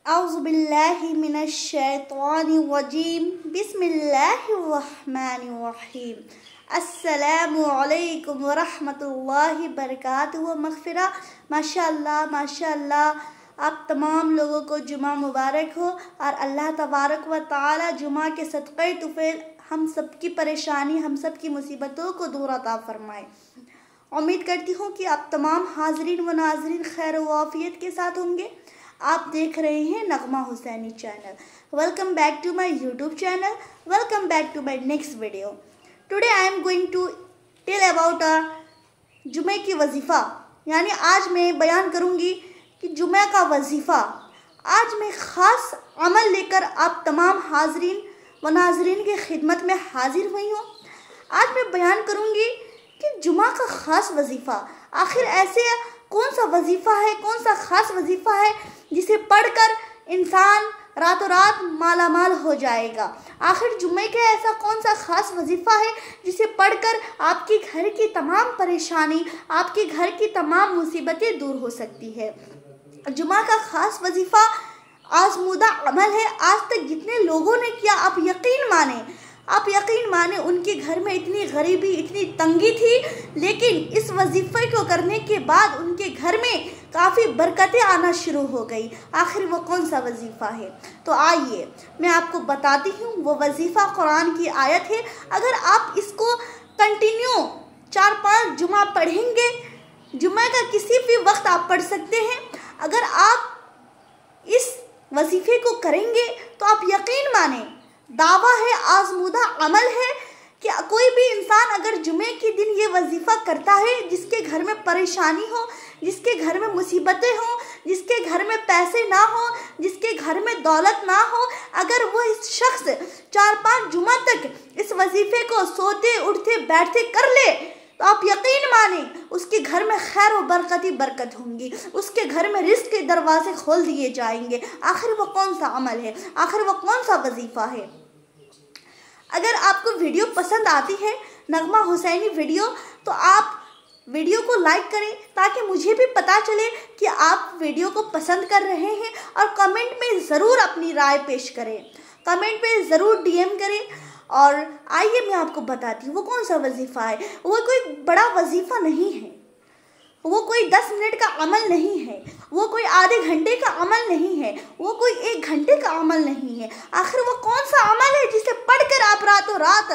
औज़ुबिल्लाहि मिनश्शैतानिर्रजीम बिस्मिल्लाहिर्रहमानिर्रहीम। अस्सलामु अलैकुम वरहमतुल्लाहि बरकातुहू मग़फ़िरा। माशाअल्लाह माशाअल्लाह, आप तमाम लोगों को जुमा मुबारक हो और अल्लाह तबारक व तआला जुमा के सदक़े तुफ़ैल हम सब की परेशानी, हम सब की मुसीबतों को दूर अता फ़रमाए। उम्मीद करती हूँ कि आप तमाम हाज़रीन व नाज़रीन खैर व आफ़ियत के साथ होंगे। आप देख रहे हैं Nagma Husaini channel. Welcome back to my YouTube channel, welcome back to my next video. Today I am going to tell about जुमे की वजीफ़ा, यानी आज मैं बयान करूंगी कि जुमे का वजीफ़ा। आज मैं ख़ास अमल लेकर आप तमाम हाज़रीन व नाज़रीन की खिदमत में हाजिर हुई हूँ। आज मैं बयान करूंगी कि जुमा का ख़ास वजीफ़ा, आखिर ऐसे कौन सा वजीफ़ा है, कौन सा ख़ास वजीफ़ा है जिसे पढ़कर इंसान रातों रात माला माल हो जाएगा। आखिर जुम्मे के ऐसा कौन सा ख़ास वजीफ़ा है जिसे पढ़कर आपके घर की तमाम परेशानी, आपके घर की तमाम मुसीबतें दूर हो सकती है। जुमा का ख़ास वजीफ़ा आज़मूदा अमल है। आज तक जितने लोगों ने किया, आप यकीन माने उनके घर में इतनी गरीबी, इतनी तंगी थी, लेकिन इस वजीफ़े को करने के बाद उनके घर में काफ़ी बरकतें आना शुरू हो गई। आखिर वो कौन सा वजीफ़ा है? तो आइए मैं आपको बताती हूँ। वो वजीफ़ा कुरान की आयत है। अगर आप इसको कंटिन्यू 4-5 जुमा पढ़ेंगे, जुमे का किसी भी वक्त आप पढ़ सकते हैं। अगर आप इस वजीफ़े को करेंगे तो आप यकीन माने, दावा है, आज़मूदा अमल है कि कोई भी इंसान अगर जुमे के दिन ये वजीफ़ा करता है, जिसके घर में परेशानी हो, जिसके घर में मुसीबतें हों, जिसके घर में पैसे ना हो, जिसके घर में दौलत ना हो, अगर वो इस शख्स 4-5 जुमा तक इस वजीफ़े को सोते उठते बैठते कर ले, तो आप यकीन माने उसके घर में खैर व बरकत ही बरकत होंगी, उसके घर में रिज़्क़ के दरवाजे खोल दिए जाएंगे। आखिर वो कौन सा अमल है, आखिर वो कौन सा वजीफ़ा है? अगर आपको वीडियो पसंद आती है, नगमा हुसैनी वीडियो, तो आप वीडियो को लाइक करें ताकि मुझे भी पता चले कि आप वीडियो को पसंद कर रहे हैं, और कमेंट में ज़रूर अपनी राय पेश करें, कमेंट में ज़रूर डीएम करें। और आइए मैं आपको बताती हूँ वो कौन सा वजीफ़ा है। वो कोई बड़ा वजीफ़ा नहीं है, वो कोई 10 मिनट का अमल नहीं है, वो कोई आधे घंटे का अमल नहीं है, वो कोई 1 घंटे का अमल नहीं है। आखिर वो कौन सा अमल है जिसे पढ़कर आप रातों रात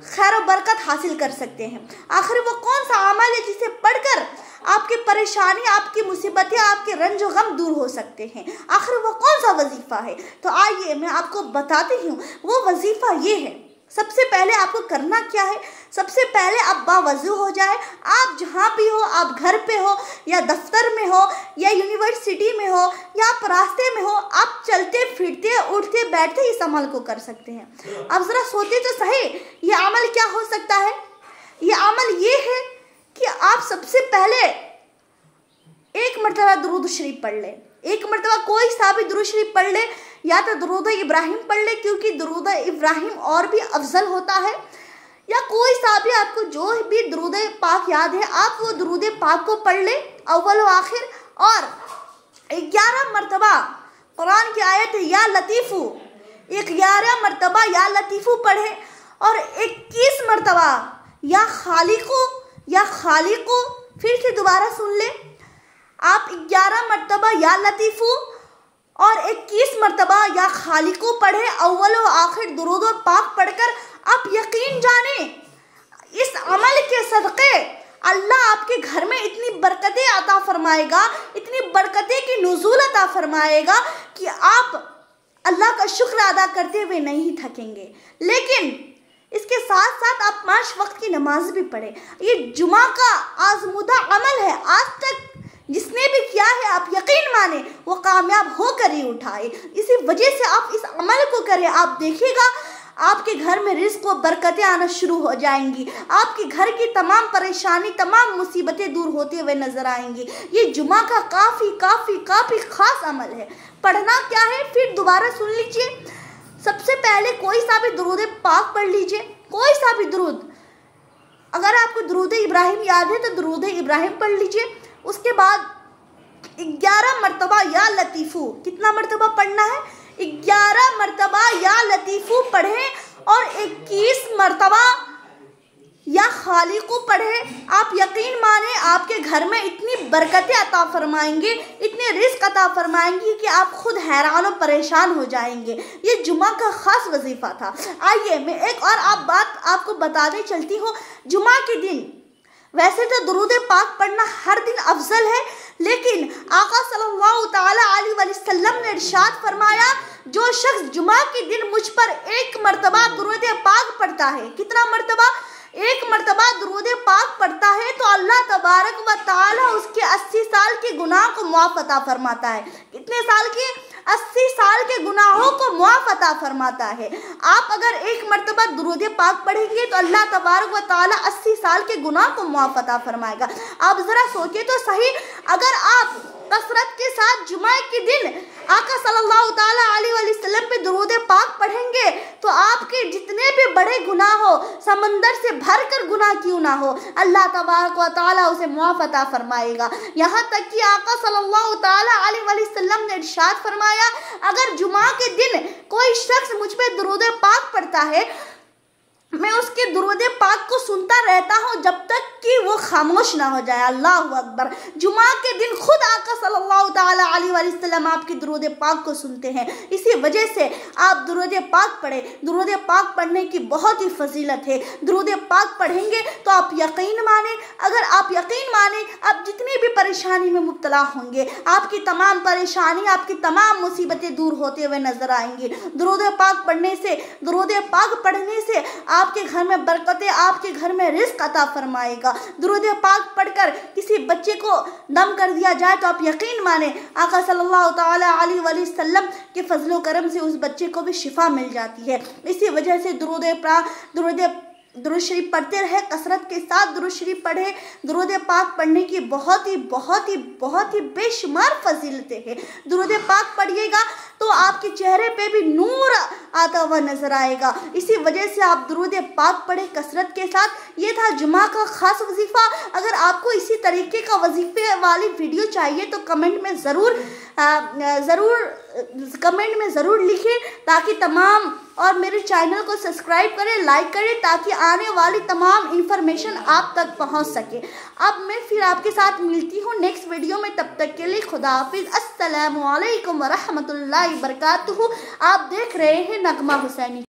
खैर व बरकत हासिल कर सकते हैं? आखिर वो कौन सा अमल है जिसे पढ़कर आपकी परेशानी, आपकी मुसीबतें, आपके रंज व गम दूर हो सकते हैं? आखिर वो कौन सा वजीफ़ा है? तो आइए मैं आपको बताती हूँ। वो वजीफ़ा ये है। सबसे पहले आपको करना क्या है? सबसे पहले आप बावज़ू हो जाए। आप जहाँ भी हो, आप घर पे हो या दफ्तर में हो या यूनिवर्सिटी में हो या आप रास्ते में हो, आप चलते फिरते उठते बैठते इस अमल को कर सकते हैं। अब ज़रा सोचे तो सही, ये अमल क्या हो सकता है? ये अमल ये है कि आप सबसे पहले 1 मरतबा दुरूद शरीफ पढ़ लें। 1 मरतबा कोई सा भी दुरूद शरीफ पढ़ ले, या तो दुरूद इब्राहिम पढ़ ले, क्योंकि दुरूद इब्राहिम और भी अफजल होता है, या कोई सा भी आपको जो भी दुरूद पाक याद है, आप वो दुरूद पाक को पढ़ ले अव्वल व आखिर। और 11 मरतबा कुरान की आयत है या लतीफ़ू, 11 मरतबा या लतीफ़ू पढ़े, और 21 मरतबा या खालिको, फिर से दोबारा सुन ले। आप 11 मरतबा या लतीफ़ू और 21 मरतबा या खालिको पढ़े अव्वल व आखिर दुरूद और पाक पढ़कर, आप यकीन जाने इस अमल के सदक़े अल्लाह आपके घर में इतनी बरकतें अता फरमाएगा, इतनी बरकतें की नुज़ूल अता फरमाएगा कि आप अल्लाह का शुक्र अदा करते हुए नहीं थकेंगे। लेकिन इसके साथ साथ आप 5 वक्त की नमाज भी पढ़ें। ये जुमा का आज़मूदा अमल है। आज तक जिसने भी किया है, आप यकीन माने वो कामयाब होकर ही उठाए। इसी वजह से आप इस अमल को करें। आप देखिएगा आपके घर में रिज़्क़ व बरकतें आना शुरू हो जाएंगी, आपके घर की तमाम परेशानी, तमाम मुसीबतें दूर होते हुए नजर आएंगी। ये जुमा का काफ़ी ख़ास अमल है। पढ़ना क्या है, फिर दोबारा सुन लीजिए। सबसे पहले कोई सा भी दुरूद पाक पढ़ लीजिए, कोई सा भी दुरूद। अगर आपको दुरूद इब्राहिम याद है तो दुरूद इब्राहिम पढ़ लीजिए। उसके बाद 11 मरतबा या लतीफ़ू, कितना मरतबा पढ़ना है? 11 मरतबा या लतीफ़ू पढ़ें और 21 मरतबा या खालिकू पढ़े। आप यकीन माने आपके घर में इतनी बरकतें अता फरमाएंगे, इतने रिस्क अता फरमाएंगे कि आप खुद हैरान और परेशान हो जाएंगे। ये जुमा का ख़ास वजीफ़ा था। आइए मैं एक और बात आपको बताने चलती हूँ। जुमा के दिन वैसे तो दुरूद पाक पढ़ना हर दिन अफजल है, लेकिन आका सल्लल्लाहु तआला अलैहि वसल्लम ने इरशाद फरमाया, जो शख्स जुमा के दिन मुझ पर 1 मरतबा दुरूद पाक पढ़ता है, कितना मरतबा? 1 मरतबा दुरूद पाक पढ़ता है तो अल्लाह तबारक व तआला उसके 80 साल के गुनाह को मुआफ़ अता फरमाता है। कितने साल के? 80 साल के गुनाहों को मुआफ़ अता फरमाता है। आप अगर 1 मरतबा दुरूद पाक पढ़ेंगे तो अल्लाह तबारक व तआला 80 साल के गुनाह को मुआफ़ अता फरमाएगा। आप ज़रा सोचिए तो सही, अगर आप कसरत के साथ जुमा के दिन आका सल्लल्लाहु तआला अलैहि वसल्लम पे दुरूद पाक पढ़ेंगे तो आपके जितने भी बड़े गुनाह हो, समंदर से भरकर गुनाह क्यों ना हो, अल्लाह तबारक व तआला उसे मुआफ़ अता फरमाएगा। यहाँ तक कि आका सल्लल्लाहु तआला अलैहि वसल्लम ने इरशाद फरमाया, अगर जुमा के दिन कोई शख्स मुझ पे दुरूद पाक पढ़ता है, मैं उसके दुरूद पाक को सुनता रहता हूँ जब तक कि वो खामोश ना हो जाए। अल्लाहु अकबर। जुमा के दिन खुद आका सल्लल्लाहु तआला अलैहि वसल्लम आपकी दुरूद पाक को सुनते हैं। इसी वजह से आप दुरूद पाक पढ़ें। दुरूद पाक पढ़ने की बहुत ही फजीलत है। दुरूद पाक पढ़ेंगे तो आप यकीन माने, अगर आप यकीन माने, आप जितनी भी परेशानी में मुब्तला होंगे, आपकी तमाम परेशानी, आपकी तमाम मुसीबतें दूर होते हुए नजर आएंगी। दुरूद पाक पढ़ने से, दुरूद पाक पढ़ने से आपके घर में बरकतें, आपके घर में रिस्क अता फरमाएगा। दुरूद पाक पढ़कर किसी बच्चे को दम कर दिया जाए तो आप यकीन माने आका सल्लल्लाहु तआला अलैहि वसल्लम के फजलो करम से उस बच्चे को भी शिफा मिल जाती है। इसी वजह से दुरूद शरीफ पढ़ते रहे, कसरत के साथ दुरूद शरीफ पढ़े। दुरूद पाक पढ़ने की बहुत ही बेशुमार फजीलतें हैं। दुरूद पाक पढ़िएगा तो आपके चेहरे पे भी नूर आता हुआ नजर आएगा। इसी वजह से आप दुरूद पाक पढ़े कसरत के साथ। ये था जुमा का खास वजीफा। अगर आपको इसी तरीके का वजीफे वाली वीडियो चाहिए तो कमेंट में ज़रूर लिखें, ताकि तमाम, और मेरे चैनल को सब्सक्राइब करें, लाइक करें, ताकि आने वाली तमाम इंफॉर्मेशन आप तक पहुंच सके। अब मैं फिर आपके साथ मिलती हूँ नेक्स्ट वीडियो में। तब तक के लिए खुदा हाफिज़। अस्सलामु अलैकुम व रहमतुल्लाहि व बरकातुहू। आप देख रहे हैं नगमा हुसैनी।